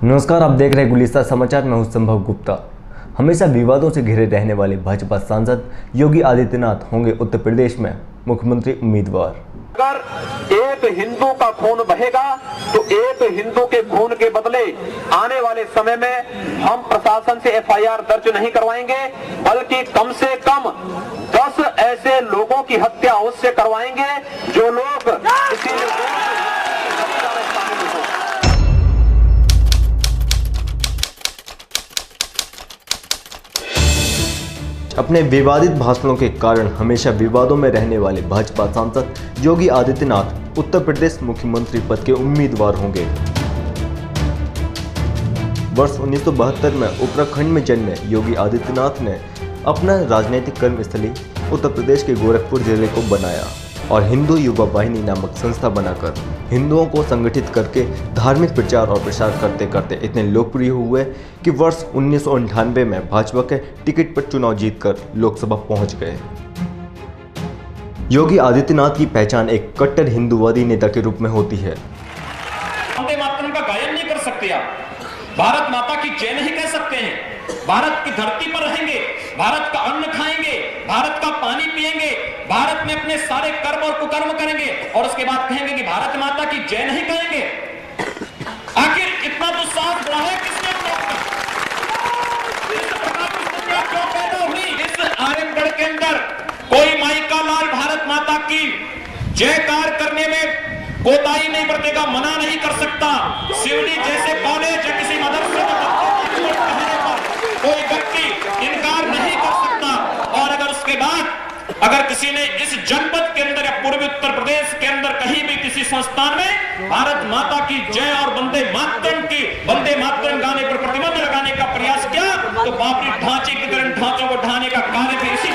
नमस्कार, आप देख रहे हैं गुलिस्तान समाचार। मैं हूं संभव गुप्ता। हमेशा विवादों से घिरे रहने वाले भाजपा सांसद योगी आदित्यनाथ होंगे उत्तर प्रदेश में मुख्यमंत्री उम्मीदवार। अगर एक हिंदू का खून बहेगा तो एक हिंदू के खून के बदले आने वाले समय में हम प्रशासन से एफआईआर दर्ज नहीं करवाएंगे, बल्कि कम से कम 10 ऐसे लोगों की हत्या उससे करवाएंगे जो लोग अपने विवादित भाषणों के कारण हमेशा विवादों में रहने वाले भाजपा सांसद योगी आदित्यनाथ उत्तर प्रदेश मुख्यमंत्री पद के उम्मीदवार होंगे। वर्ष 1972 में उत्तराखंड में जन्मे योगी आदित्यनाथ ने अपना राजनीतिक कर्मस्थली उत्तर प्रदेश के गोरखपुर जिले को बनाया और हिंदू युवा वाहिनी नामक संस्था बनाकर हिंदुओं को संगठित करके धार्मिक प्रचार और प्रसार करते करते इतने लोकप्रिय हुए कि वर्ष 1998 में भाजपा के टिकट पर चुनाव जीतकर लोकसभा पहुंच गए। योगी आदित्यनाथ की पहचान एक कट्टर हिंदूवादी नेता के रूप में होती है। वंदे मातरम का गायन नहीं कर सकते आप, भारत माता की जय नहीं कह सकते हैं, भारत की धरती पर रहेंगे, भारत का अन्न खाएंगे, भारत का पानी पिएंगे, भारत में अपने सारे कर्म और कुकर्म करेंगे और उसके बाद कहेंगे कि भारत माता की जय नहीं कहेंगे। आखिर इतना दुस्साहस बढ़ा है किसने क्यों पैदा हुई? इस आर्यगढ़ के अंदर कोई माई का लाल भारत माता की जयकार करने में कोताही नहीं बरतेगा, मना नहीं कर सकता। शिवडी जैसे कॉलेज या किसी मदरसे में कहने पर कोई व्यक्ति इनकार नहीं कर सकता। और अगर उसके बाद अगर किसी ने इस जनपद के अंदर या पूर्वी उत्तर प्रदेश के अंदर कहीं भी किसी संस्थान में भारत माता की जय और वंदे मातरम गाने पर प्रतिबंध लगाने का प्रयास किया तो बाबरी ढांचे की तरह ढांचों को ढाने का कार्य भी इसी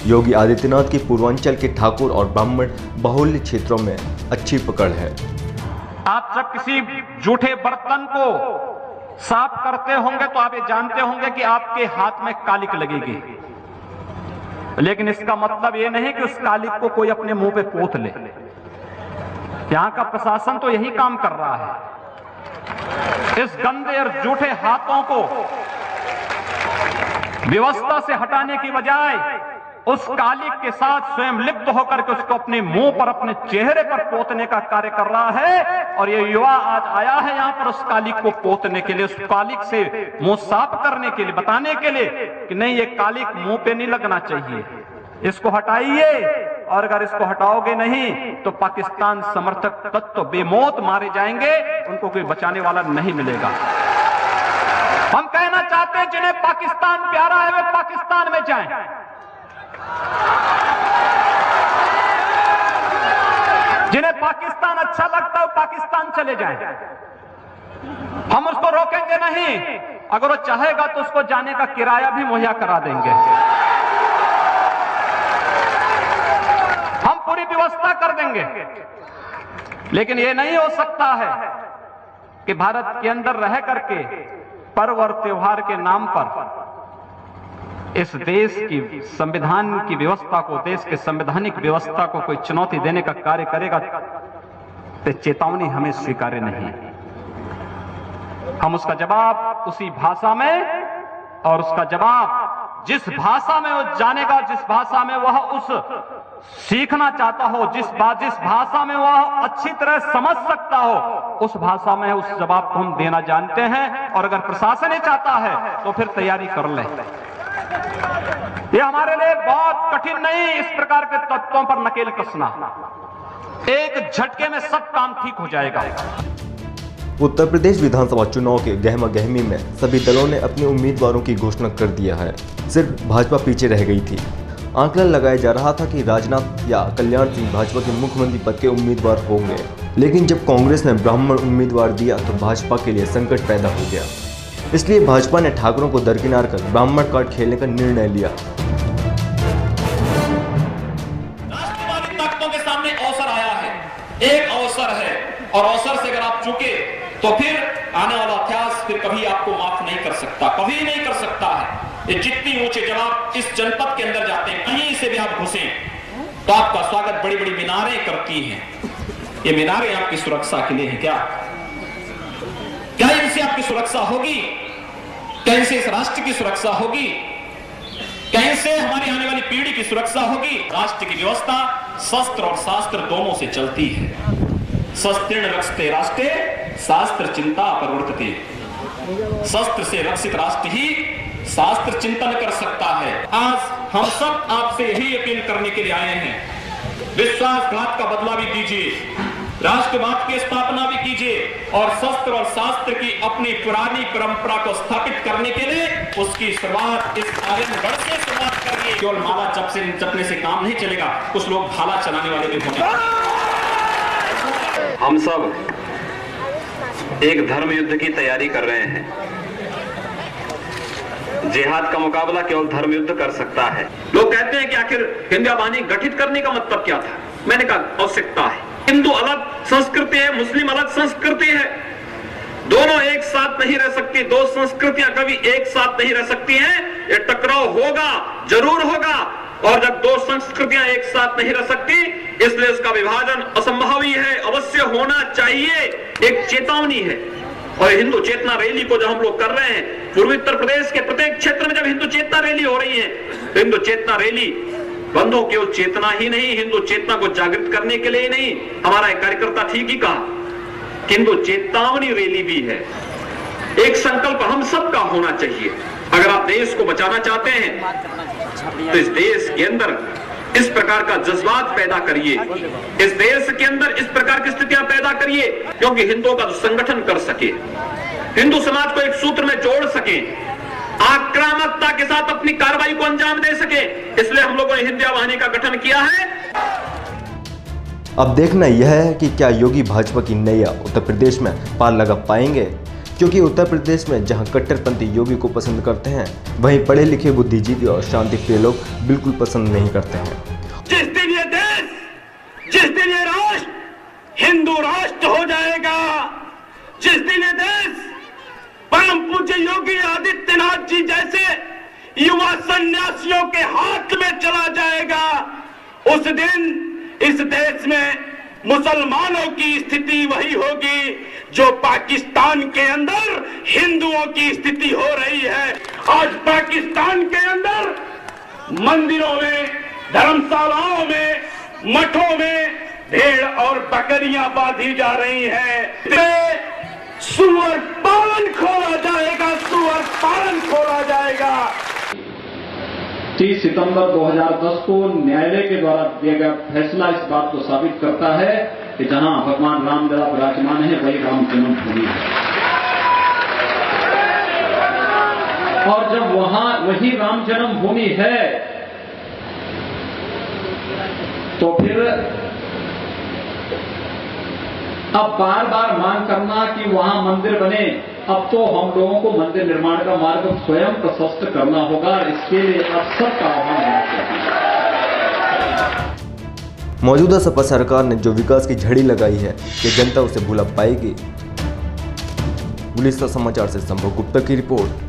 योगी आदित्यनाथ की पूर्वांचल के ठाकुर और ब्राह्मण बाहुल्य क्षेत्रों में अच्छी पकड़ है। आप जब किसी जूठे बर्तन को साफ करते होंगे तो आप ये जानते होंगे कि आपके हाथ में कालिक लगेगी, लेकिन इसका मतलब ये नहीं कि उस कालिक को कोई अपने मुंह पे पोत ले। यहां का प्रशासन तो यही काम कर रहा है। इस गंदे और जूठे हाथों को व्यवस्था से हटाने की बजाय उस कालिक के साथ स्वयं लिप्त होकर के उसको अपने मुंह पर, अपने चेहरे पर पोतने का कार्य कर रहा है। और ये युवा आज आया है यहाँ पर उस कालिक को पोतने के लिए, उस कालिक से मुंह साफ करने के लिए, बताने के लिए कि नहीं, ये कालिक मुंह पे नहीं लगना चाहिए, इसको हटाइए। और अगर इसको हटाओगे नहीं तो पाकिस्तान समर्थक तत्व बेमौत मारे जाएंगे, उनको कोई बचाने वाला नहीं मिलेगा। हम कहना चाहते हैं जिन्हें पाकिस्तान प्यारा है वे पाकिस्तान में जाएं, जिन्हें पाकिस्तान अच्छा लगता है वो पाकिस्तान चले जाएं। हम उसको रोकेंगे नहीं, अगर वो चाहेगा तो उसको जाने का किराया भी मुहैया करा देंगे। हम पूरी व्यवस्था कर देंगे। लेकिन ये नहीं हो सकता है कि भारत के अंदर रह करके पर्व और त्योहार के नाम पर इस देश की संविधान की व्यवस्था को, देश के संवैधानिक व्यवस्था को कोई चुनौती देने का कार्य करेगा तो चेतावनी हमें स्वीकार्य नहीं। हम उसका जवाब उसी भाषा में, और उसका जवाब जिस भाषा में वो जानेगा, जिस भाषा में वह उस सीखना चाहता हो, जिस भाषा में वह अच्छी तरह समझ सकता हो, उस भाषा में उस जवाब को हम देना जानते हैं। और अगर प्रशासन ही चाहता है तो फिर तैयारी कर ले। ये हमारे लिए बहुत कठिन नहीं, इस प्रकार के तत्वों पर नकेल कसना। एक झटके में सब काम ठीक हो जाएगा। उत्तर प्रदेश विधानसभा चुनाव के गहमा गहमी में सभी दलों ने अपने उम्मीदवारों की घोषणा कर दिया है। सिर्फ भाजपा पीछे रह गई थी। आंकलन लगाया जा रहा था कि राजनाथ या कल्याण सिंह भाजपा के मुख्यमंत्री पद के उम्मीदवार होंगे, लेकिन जब कांग्रेस ने ब्राह्मण उम्मीदवार दिया तो भाजपा के लिए संकट पैदा हो गया। इसलिए भाजपा ने ठाकुरों को दरकिनार कर ब्राह्मण कार्ड खेलने का निर्णय लिया। राष्ट्रवादी ताकतों के सामने अवसर आया है, एक अवसर है, और अवसर से अगर आप चूके तो फिर आने वाला इतिहास फिर कभी आपको माफ नहीं कर सकता, कभी नहीं कर सकता है। ये जितनी ऊंचे जवाब इस जनपद के अंदर जाते हैं, कहीं से भी आप घुसे तो आपका स्वागत बड़ी बड़ी मीनारें करती हैं। ये मीनारें आपकी सुरक्षा के लिए है क्या? क्या इनसे आपकी सुरक्षा होगी? क्या इनसे इस राष्ट्र की सुरक्षा होगी? क्या इनसे हमारी आने वाली पीढ़ी की सुरक्षा होगी? राष्ट्र की व्यवस्था शस्त्र और शास्त्र दोनों से चलती है। शस्त्रेण रक्षते राष्ट्रे शास्त्र चिंता प्रवर्तते। शस्त्र से रक्षित राष्ट्र ही शास्त्र चिंतन कर सकता है। आज हम सब आपसे यही अपील करने के लिए आए हैं, विश्वासघात का बदला भी दीजिए, राष्ट्रवाद की स्थापना भी कीजिए और शस्त्र और शास्त्र की अपनी पुरानी परंपरा को स्थापित करने के लिए उसकी शुरुआत इस आर्यनगढ़ से शुरुआत करिए। केवल माला जपने से काम नहीं चलेगा, कुछ लोग भाला चलाने वाले भी होंगे। हम सब एक धर्म युद्ध की तैयारी कर रहे हैं। जिहाद का मुकाबला केवल धर्म युद्ध कर सकता है। लोग कहते हैं कि आखिर हिंदू आबादी गठित करने का मतलब क्या था? मैंने कहा आवश्यकता है। हिंदू अलग संस्कृति है, मुस्लिम अलग संस्कृति है, दोनों एक साथ नहीं रह सकती। दो संस्कृतियां कभी एक साथ नहीं रह सकती हैं। ये टकराव होगा, जरूर होगा, और जब दो संस्कृतियां एक साथ नहीं रह सकती, इसलिए उसका विभाजन असंभव ही है, अवश्य होना चाहिए। एक चेतावनी है। और हिंदू चेतना रैली को जो हम लोग कर रहे हैं, पूर्वी उत्तर प्रदेश के प्रत्येक क्षेत्र में जब हिंदू चेतना रैली हो रही है, तो हिंदू चेतना रैली बंधुओं केवल चेतना ही नहीं, हिंदू चेतना को जागृत करने के लिए ही नहीं, हमारा एक कार्यकर्ता ठीक ही कहा, हिंदू चेतावनी रैली भी है। एक संकल्प हम सबका होना चाहिए। अगर आप देश को बचाना चाहते हैं तो इस देश के अंदर इस प्रकार का जज्बात पैदा करिए, इस देश के अंदर इस प्रकार की स्थितियां पैदा करिए, क्योंकि हिंदुओं का संगठन कर सके, हिंदू समाज को एक सूत्र में जोड़ सके, आक्रामकता के साथ अपनी कार्रवाई को अंजाम दे सके। इसलिए हम लोगों ने हिंदू वाहिनी का गठन किया है। अब देखना यह है कि क्या योगी भाजपा की नैया उत्तर प्रदेश में पार लगा पाएंगे, क्योंकि उत्तर प्रदेश में जहां कट्टरपंथी योगी को पसंद करते हैं, वहीं पढ़े लिखे बुद्धिजीवी और शांतिप्रिय लोग बिल्कुल पसंद नहीं करते हैं। जिस दिन ये देश, जिस दिन ये राष्ट्र हिंदू राष्ट्र हो जाएगा, जिस दिन ये देश परम पूज्य योगी आदित्यनाथ जी जैसे युवा सन्यासियों के हाथ में चला जाएगा, उस दिन इस देश में मुसलमानों की स्थिति वही होगी जो पाकिस्तान के अंदर हिंदुओं की स्थिति हो रही है। आज पाकिस्तान के अंदर मंदिरों में, धर्मशालाओं में, मठों में भेड़ और बकरियां बांधी जा रही हैं। सुअर पालन खोला जाएगा, सुअर पालन खोला जाएगा। 30 सितंबर 2010 को न्यायालय के द्वारा दिया गया फैसला इस बात को साबित करता है कि जहां भगवान राम लला विराजमान है, वही राम जन्मभूमि है। और जब वही राम जन्मभूमि है, तो फिर अब बार बार मांग करना कि वहां मंदिर बने, अब तो हम लोगों को मंदिर निर्माण का मार्ग स्वयं प्रशस्त करना होगा। इसके लिए अब सबका आह्वान होना चाहिए। मौजूदा सपा सरकार ने जो विकास की झड़ी लगाई है, कि जनता उसे भुला पाएगी। उड़ीसा समाचार से संभव गुप्ता की रिपोर्ट।